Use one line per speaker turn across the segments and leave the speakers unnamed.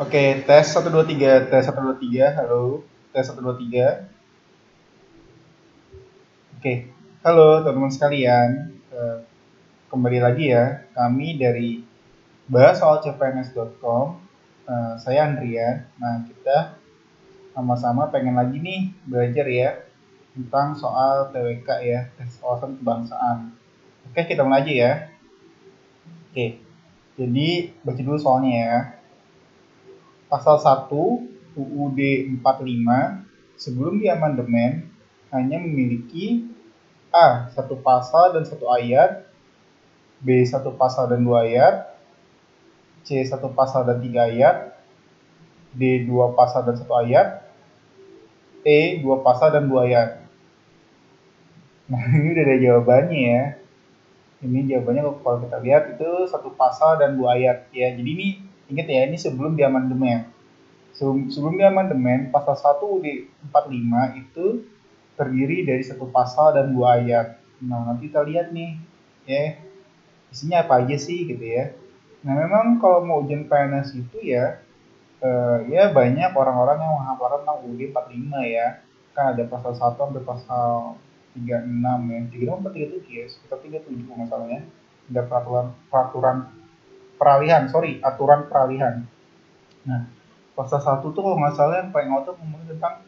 Oke, tes 1 2 3, tes 1 2 3, halo, tes 1 2 3. Oke, halo teman-teman sekalian. Eh, Kembali lagi ya, kami dari bahas soal cpns.com. Saya Andrian. Nah, kita sama-sama pengen lagi nih belajar ya tentang soal TWK ya, tes wawasan kebangsaan. Oke, kita mulai aja ya. Oke, jadi baca dulu soalnya ya. Pasal 1 UUD 45 sebelum diamandemen hanya memiliki A. Satu pasal dan satu ayat, B. Satu pasal dan dua ayat, C. Satu pasal dan tiga ayat, D. Dua pasal dan satu ayat, E. Dua pasal dan dua ayat. Nah, ini udah ada jawabannya ya. Ini jawabannya kalau kita lihat itu satu pasal dan dua ayat ya. Jadi ini ingat ya, ini sebelum diamandemen. Sebelum diamandemen, pasal 1 UUD 45 itu terdiri dari satu pasal dan dua ayat. Nah, nanti kita lihat nih, ya, isinya apa aja sih gitu ya. Nah, memang kalau mau ujian PNS itu ya, ya banyak orang-orang yang menghafalkan tentang UUD 45 ya. Kan ada pasal 1 sampai pasal 36 ya. 36 atau 37 ya, sekitar 37 masalahnya. Ada peraturan peralihan, aturan peralihan. Nah, pasal 1 tuh kalau nggak salah yang paling ngotot ngomongin tentang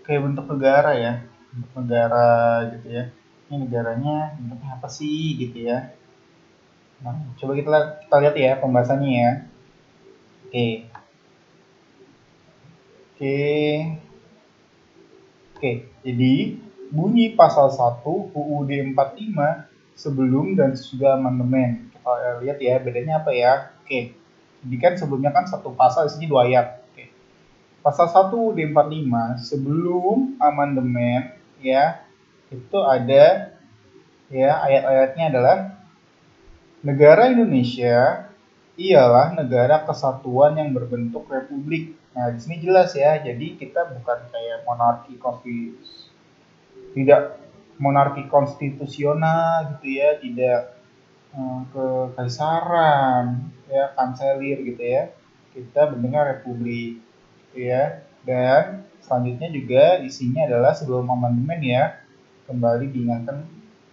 kayak bentuk negara ya, bentuk negara gitu ya. Ini negaranya bentuknya apa sih gitu ya. Nah, coba kita lihat ya pembahasannya ya. Oke. Oke. Oke. Jadi bunyi pasal 1 UUD 45 sebelum dan sesudah amandemen. Kita lihat ya bedanya apa ya. Oke. Jadi kan sebelumnya kan satu pasal isinya dua ayat. Oke. Pasal 1 UUD 45 sebelum amandemen ya itu ada ya ayat-ayatnya adalah negara Indonesia ialah negara kesatuan yang berbentuk republik. Nah, di sini jelas ya. Jadi kita bukan kayak tidak monarki konstitusional gitu ya, tidak kekaisaran ya, kanselir gitu ya. Kita bentuknya republik gitu ya. Dan selanjutnya juga isinya adalah sebelum amandemen ya, kembali diingatkan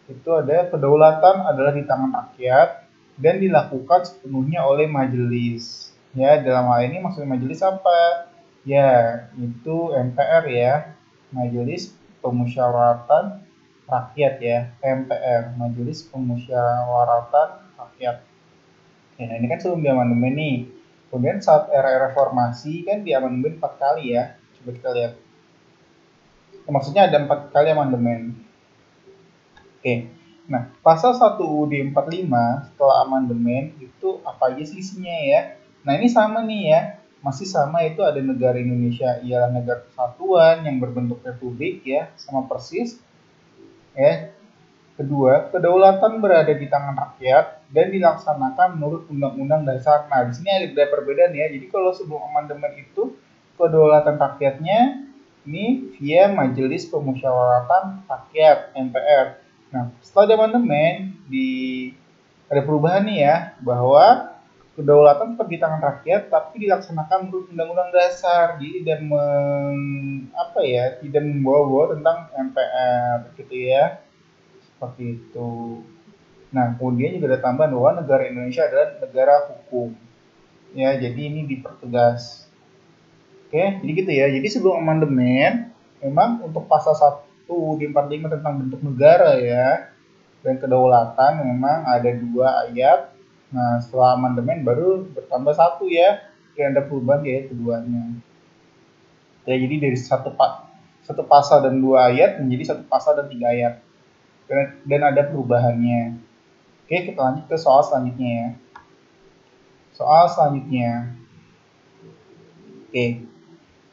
itu ada kedaulatan adalah di tangan rakyat dan dilakukan sepenuhnya oleh majelis. Ya, dalam hal ini maksudnya majelis apa? Ya, itu MPR ya, Majelis Pemusyawaratan Rakyat ya, MPR, Majelis Pemusyawaratan Rakyat. Ya, nah ini kan sebelum diamandemen nih. Kemudian saat era reformasi kan diamandemen 4 kali ya. Coba kita lihat. Maksudnya ada 4 kali amandemen. Oke. Nah, pasal 1 UUD 45 setelah amandemen itu apa aja sih isinya ya? Nah, ini sama nih ya. Masih sama, itu ada negara Indonesia ialah negara kesatuan yang berbentuk republik ya, sama persis. Ya. Kedua, kedaulatan berada di tangan rakyat dan dilaksanakan menurut Undang-Undang Dasar. Nah, di sini ada perbedaan ya. Jadi kalau sebelum amandemen itu kedaulatan rakyatnya ini via Majelis Pemusyawaratan Rakyat (MPR). Nah, setelah amandemen ada perubahan nih ya, bahwa kedaulatan tetap di tangan rakyat tapi dilaksanakan menurut Undang-Undang Dasar. Jadi tidak membawa-bawa tentang MPR gitu ya. Seperti itu. Nah, kemudian juga ada tambahan bahwa negara Indonesia adalah negara hukum. Ya, jadi ini dipertegas. Oke, jadi gitu ya. Jadi sebelum amandemen, memang untuk pasal 1 di 45 tentang bentuk negara ya, dan kedaulatan memang ada dua ayat. Nah, setelah amandemen baru bertambah satu ya, dan ada perubahan ya keduanya. Ya, jadi dari satu pasal dan dua ayat menjadi satu pasal dan tiga ayat. Dan ada perubahannya. Oke, kita lanjut ke soal selanjutnya ya. Soal selanjutnya. Oke.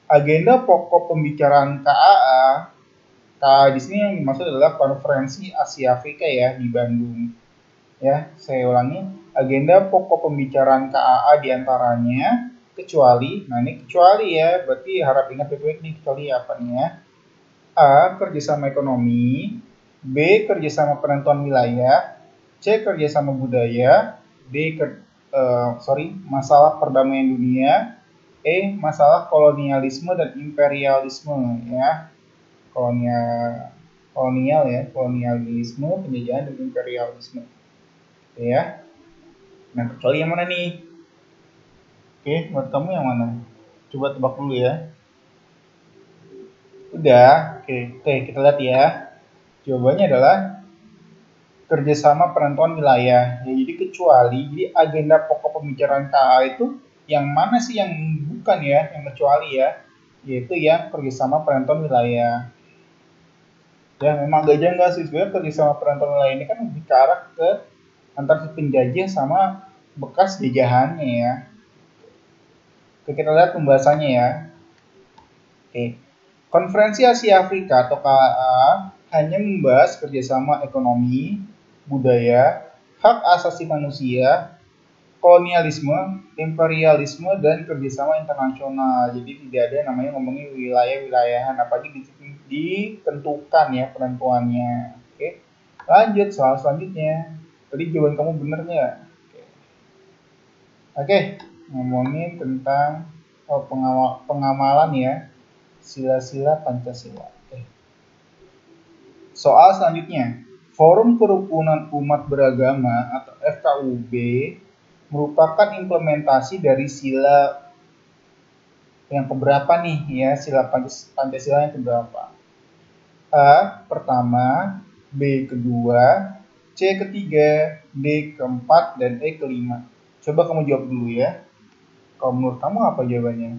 Agenda pokok pembicaraan KAA. KAA di sini yang dimaksud adalah Konferensi Asia Afrika ya di Bandung. Ya, saya ulangi. Agenda pokok pembicaraan KAA diantaranya kecuali, nah ini kecuali ya, berarti harap ingat baik-baik nih kecuali apa nih ya. A. Kerjasama ekonomi. B. Kerjasama penentuan wilayah. C. Kerjasama budaya. D. Masalah perdamaian dunia. Masalah kolonialisme dan imperialisme ya. Kolonialisme, penjajahan dan imperialisme. Oke ya. Nah, kecuali yang mana nih? Oke, buat kamu yang mana? Coba tebak dulu ya. Udah, oke, kita lihat ya. Jawabannya adalah kerjasama penentuan wilayah. Ya, jadi agenda pokok pembicaraan KA itu yang mana sih yang bukan ya, yang kecuali ya, yaitu yang kerjasama penentuan wilayah. Ya, memang agak janggal sih sebenarnya kerjasama penentuan wilayah ini kan lebih ke arah ke antar si penjajah sama bekas jajahannya ya. Oke, kita lihat pembahasannya ya. Oke. Konferensi Asia Afrika atau KAA hanya membahas kerjasama ekonomi, budaya, hak asasi manusia, kolonialisme, imperialisme, dan kerjasama internasional. Jadi tidak ada namanya ngomongin wilayah-wilayahan, apalagi ditentukan ya penentuannya. Oke, lanjut soal selanjutnya. Tadi jawaban kamu bener nggak? Oke, ngomongin tentang pengamalan ya. Sila-sila Pancasila. Soal selanjutnya, Forum Kerukunan Umat Beragama atau FKUB merupakan implementasi dari sila yang keberapa nih ya, sila Pancasila yang keberapa? A pertama, B kedua, C ketiga, D keempat, dan E kelima. Coba kamu jawab dulu ya. Kalau menurut kamu apa jawabannya?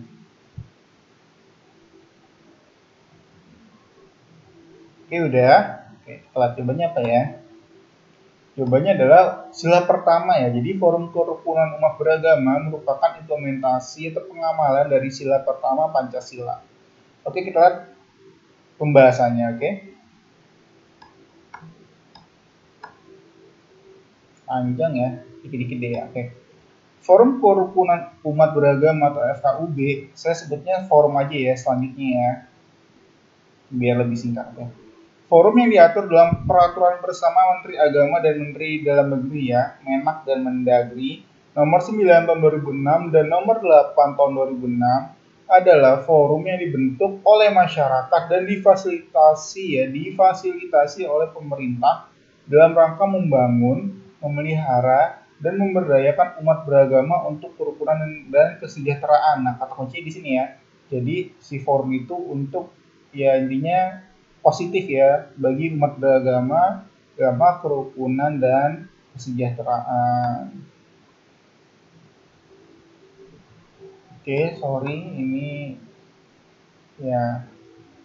Oke, udah. Oke, kita jawabannya apa ya? Jawabannya adalah sila pertama ya. Jadi Forum Kerukunan Umat Beragama merupakan implementasi atau pengamalan dari sila pertama Pancasila. Oke, kita lihat pembahasannya, oke. Panjang ya, dikit-dikit deh ya, oke. Forum Kerukunan Umat Beragama atau FKUB, saya sebutnya forum aja ya selanjutnya ya. Biar lebih singkat ya. Forum yang diatur dalam Peraturan Bersama Menteri Agama dan Menteri Dalam Negeri ya, Menak dan Mendagri, nomor 9 tahun 2006 dan nomor 8 tahun 2006 adalah forum yang dibentuk oleh masyarakat dan difasilitasi oleh pemerintah dalam rangka membangun, memelihara, dan memberdayakan umat beragama untuk kerukunan dan kesejahteraan. Nah, kata kunci di sini ya. Jadi si forum itu untuk ya intinya positif ya bagi umat beragama, kerukunan dan kesejahteraan. Oke, sorry ini ya.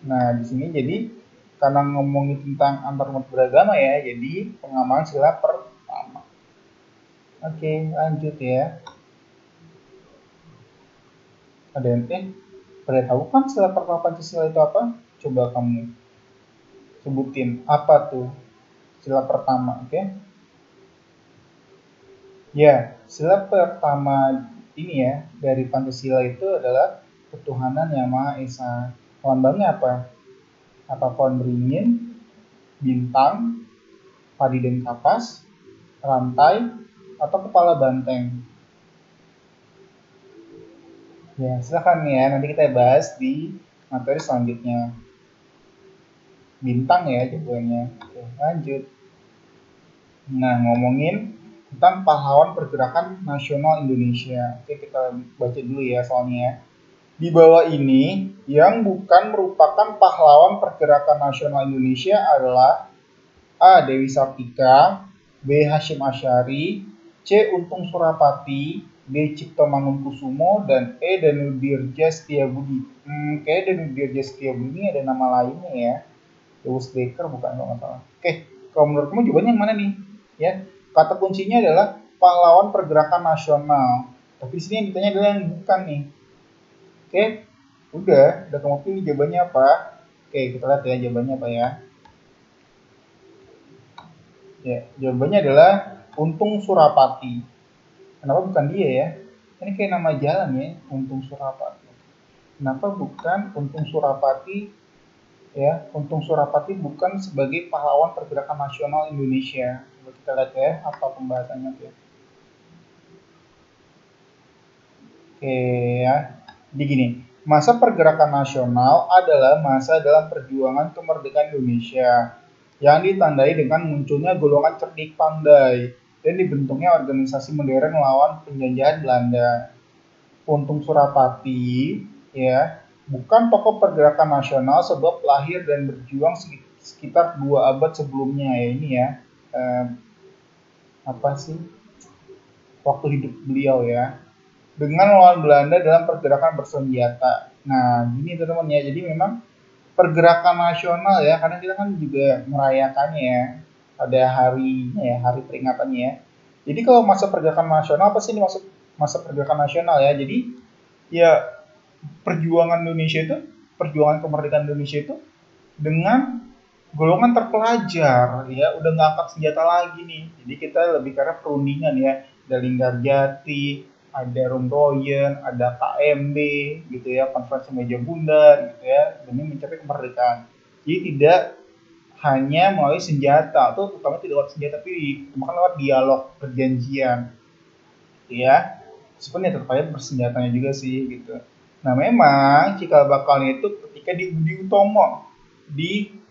Nah, di sini jadi karena ngomongin tentang antar umat beragama ya, jadi pengamalan sila pertama. Oke, lanjut ya. Ada yang pada tahu kan sila pertama Pancasila itu apa? Coba kamu sebutin apa tuh sila pertama, oke? Ya, sila pertama ini ya dari Pancasila itu adalah ketuhanan yang Maha Esa. Lambangnya apa? Apa pohon beringin, bintang, padi dan kapas, rantai, atau kepala banteng? Ya, silakan ya. Nanti kita bahas di materi selanjutnya. Bintang ya jawabannya. Oke, lanjut. Nah, ngomongin tentang pahlawan pergerakan nasional Indonesia. Oke, kita baca dulu ya soalnya ya. Di bawah ini, yang bukan merupakan pahlawan pergerakan nasional Indonesia adalah A. Dewi Sartika, B. Hashim Asyari, C. Untung Surapati, D. Cipto Mangunkusumo, dan E. Danudirja Setiabudi. Kayaknya Danudirja Setiabudi ini ada nama lainnya ya. Deus Baker bukan kalau nggak salah. Oke, kalau menurut kamu jawabannya yang mana nih? Ya, kata kuncinya adalah pahlawan pergerakan nasional. Tapi di sini yang ditanya adalah yang bukan nih. Oke, udah kamu pilih jawabannya apa? Oke, kita lihat ya jawabannya apa ya. Ya, jawabannya adalah Untung Surapati. Kenapa bukan dia ya? Ini kayak nama jalan ya, Untung Surapati. Kenapa bukan Untung Surapati? Ya, Untung Surapati bukan sebagai pahlawan pergerakan nasional Indonesia. Coba kita lihat ya, apa pembahasannya ya. Oke ya. Jadi gini, masa pergerakan nasional adalah masa dalam perjuangan kemerdekaan Indonesia yang ditandai dengan munculnya golongan cerdik pandai dan dibentuknya organisasi modern melawan penjajahan Belanda. Untung Surapati, ya, bukan tokoh pergerakan nasional sebab lahir dan berjuang sekitar 2 abad sebelumnya ya ini ya. Eh, apa sih waktu hidup beliau ya, dengan melawan Belanda dalam pergerakan bersenjata. Nah, gini teman-teman ya. Jadi memang pergerakan nasional ya, karena kita kan juga merayakannya ya. Ada harinya ya, hari peringatannya ya. Jadi kalau masa pergerakan nasional apa sih ini maksud masa pergerakan nasional ya? Jadi ya perjuangan Indonesia itu, perjuangan kemerdekaan Indonesia itu dengan golongan terpelajar ya, udah nggak angkat senjata lagi nih. Jadi kita lebih karena perundingan ya, ada Linggarjati, ada Rumroyen, ada KMB gitu ya, konferensi meja bundar gitu ya, demi mencapai kemerdekaan. Jadi tidak hanya melalui senjata, atau terutama tidak lewat senjata, tapi bahkan lewat dialog, perjanjian gitu ya. Sebenarnya tetap aja bersenjatanya juga sih gitu. Nah memang cikal bakalnya itu ketika di Budi Utomo, di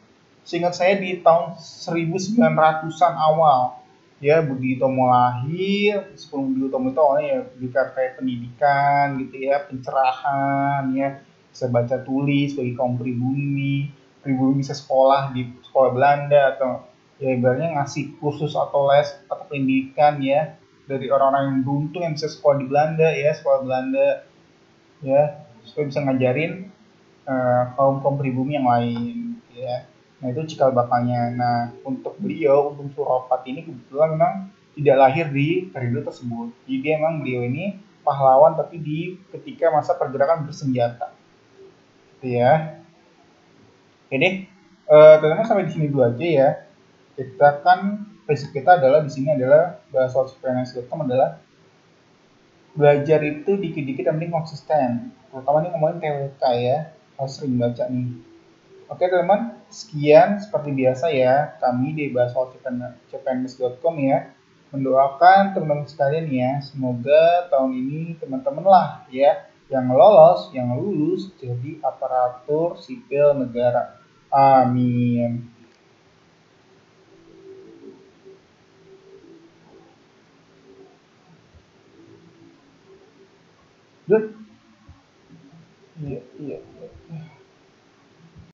seingat saya di tahun 1900-an awal ya. Budi Utomo lahir. Sebelum Budi Utomo itu awalnya ya kayak pendidikan gitu ya, pencerahan ya, bisa baca tulis bagi kaum pribumi. Pribumi bisa sekolah di sekolah Belanda, atau ya ibaratnya ngasih kursus atau les atau pendidikan ya, dari orang-orang yang beruntung yang bisa sekolah di Belanda ya, sekolah Belanda ya, supaya bisa ngajarin kaum kaum pribumi yang lain ya. Nah itu cikal bakalnya. Nah untuk beliau, untuk Suropati ini kebetulan memang tidak lahir di periode tersebut. Jadi emang beliau ini pahlawan tapi di ketika masa pergerakan bersenjata gitu ya. Oke deh, teman-teman sampai di sini dulu aja ya. Kita kan prinsip kita adalah di sini adalah bahasa CPNS.com adalah belajar itu dikit-dikit yang penting konsisten. Terutama ini ngomongin TWK ya, harus sering baca nih. Oke teman-teman, sekian seperti biasa ya, kami di bahasawalcpns.com ya, mendoakan teman-teman sekalian ya, semoga tahun ini teman-teman lah ya, yang lolos, yang lulus jadi aparatur sipil negara. Amin. Good. Iya, iya.